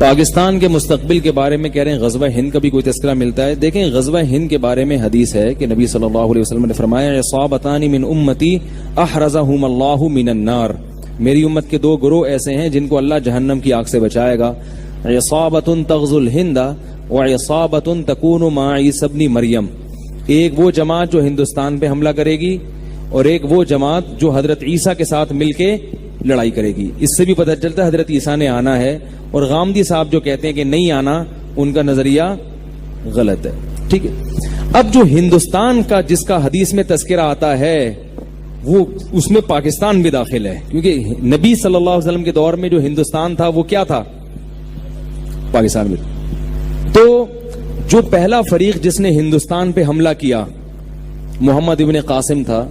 پاکستان کے مستقبل کے بارے میں کہہ رہے ہیں غزوہ ہند کا بھی کوئی تذکرہ ملتا ہے. دیکھیں غزوہ ہند کے بارے میں حدیث ہے کہ نبی صلی اللہ علیہ وسلم نے فرمایا عصابتان من امتی احرزہم اللہ من النار. میری امت کے دو گروہ ایسے ہیں جن کو اللہ جہنم کی آگ سے بچائے گا. عصابۃ تغزو الہند وعصابۃ تکون مع عیسی ابن مریم. ایک وہ جماعت جو ہندوستان پہ حملہ کرے گی اور ایک وہ جماعت جو حضرت عیسیٰ کے ساتھ مل کے لڑائی کرے گی. اس سے بھی پتہ چلتا ہے حضرت عیسیٰ نے آنا ہے, اور غامدی صاحب جو کہتے ہیں کہ نہیں آنا, ان کا نظریہ غلط ہے. ٹھیک ہے. اب جو ہندوستان کا جس کا حدیث میں تذکرہ آتا ہے وہ اس میں پاکستان بھی داخل ہے, کیونکہ نبی صلی اللہ علیہ وسلم کے دور میں جو ہندوستان تھا وہ کیا تھا؟ پاکستان بھی. تو جو پہلا فریق جس نے ہندوستان پہ حملہ کیا محمد ابن قاسم تھا,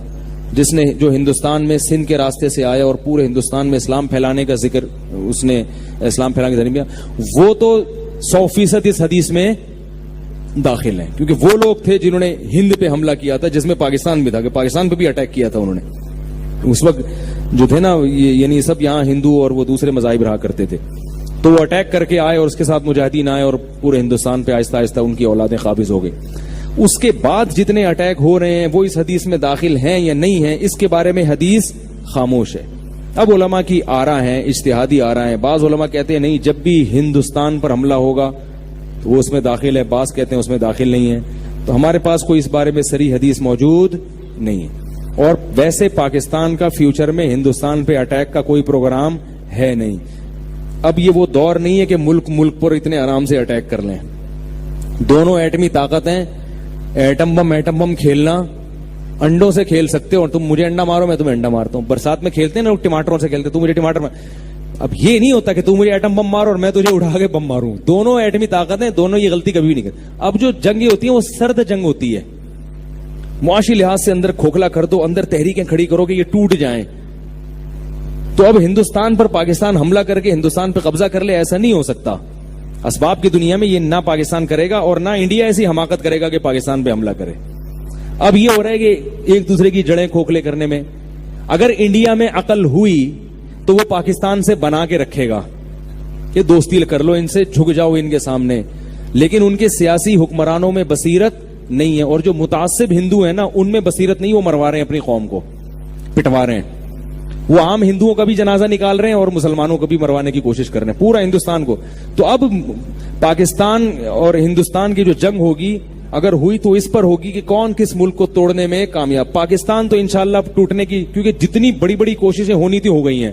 جس نے جو ہندوستان میں سندھ کے راستے سے آیا اور پورے ہندوستان میں اسلام پھیلانے کا ذکر, اس نے اسلام پھیلانے کا ذریعہ, وہ تو 100% اس حدیث میں داخل ہیں, کیونکہ وہ لوگ تھے جنہوں نے ہند پہ حملہ کیا تھا, جس میں پاکستان بھی تھا, کہ پاکستان پہ بھی اٹیک کیا تھا انہوں نے. اس وقت جو تھے نا, یعنی سب یہاں ہندو اور وہ دوسرے مذاہب رہا کرتے تھے, تو وہ اٹیک کر کے آئے اور اس کے ساتھ مجاہدین آئے اور پورے ہندوستان پہ آہستہ آہستہ ان کی اولادیں قابض ہو گئی. اس کے بعد جتنے اٹیک ہو رہے ہیں وہ اس حدیث میں داخل ہیں یا نہیں ہیں, اس کے بارے میں حدیث خاموش ہے. اب علماء کی آراء ہیں, اجتہادی آراء ہیں. بعض علماء کہتے ہیں نہیں, جب بھی ہندوستان پر حملہ ہوگا تو وہ اس میں داخل ہے, بعض کہتے ہیں اس میں داخل نہیں ہے. تو ہمارے پاس کوئی اس بارے میں صریح حدیث موجود نہیں ہے. اور ویسے پاکستان کا فیوچر میں ہندوستان پہ اٹیک کا کوئی پروگرام ہے نہیں. اب یہ وہ دور نہیں ہے کہ ملک پر اتنے آرام سے اٹیک کر لیں. دونوں ایٹمی طاقت ہیں. ایٹم بم کھیلنا, انڈوں سے کھیل سکتے ہو, اور تم مجھے انڈا مارو میں تمہیں انڈا مارتا ہوں. برسات میں کھیلتے ہیں نا, ٹماٹروں سے کھیلتے, تو مجھے ٹماٹر مار. اب یہ نہیں ہوتا کہ تو مجھے ایٹم بم مارو اور میں تجھے اٹھا کے بم ماروں. دونوں ایٹمی طاقت ہیں, دونوں یہ غلطی کبھی نہیں کرتے. اب جو جنگیں ہوتی ہیں وہ سرد جنگ ہوتی ہے. معاشی لحاظ سے اندر کھوکھلا کر دو, اندر تحریکیں کھڑی کرو کہ یہ ٹوٹ جائیں. تو اب ہندوستان پر پاکستان حملہ کر کے ہندوستان پہ قبضہ کر لے, ایسا نہیں ہو سکتا. اسباب کی دنیا میں یہ نہ پاکستان کرے گا اور نہ انڈیا ایسی حماقت کرے گا کہ پاکستان پہ حملہ کرے. اب یہ ہو رہا ہے کہ ایک دوسرے کی جڑیں کھوکھلے کرنے میں. اگر انڈیا میں عقل ہوئی تو وہ پاکستان سے بنا کے رکھے گا کہ دوستی کر لو ان سے, جھک جاؤ ان کے سامنے. لیکن ان کے سیاسی حکمرانوں میں بصیرت نہیں ہے, اور جو متعصب ہندو ہیں نا, ان میں بصیرت نہیں. وہ مروا رہے ہیں اپنی قوم کو, پٹوا رہے ہیں. وہ عام ہندوؤں کا بھی جنازہ نکال رہے ہیں اور مسلمانوں کو بھی مروانے کی کوشش کر رہے ہیں, پورا ہندوستان کو. تو اب پاکستان اور ہندوستان کی جو جنگ ہوگی, اگر ہوئی تو اس پر ہوگی کہ کون کس ملک کو توڑنے میں کامیاب. پاکستان تو انشاءاللہ ٹوٹنے کی, کیونکہ جتنی بڑی بڑی کوششیں ہونی تھی ہو گئی ہیں.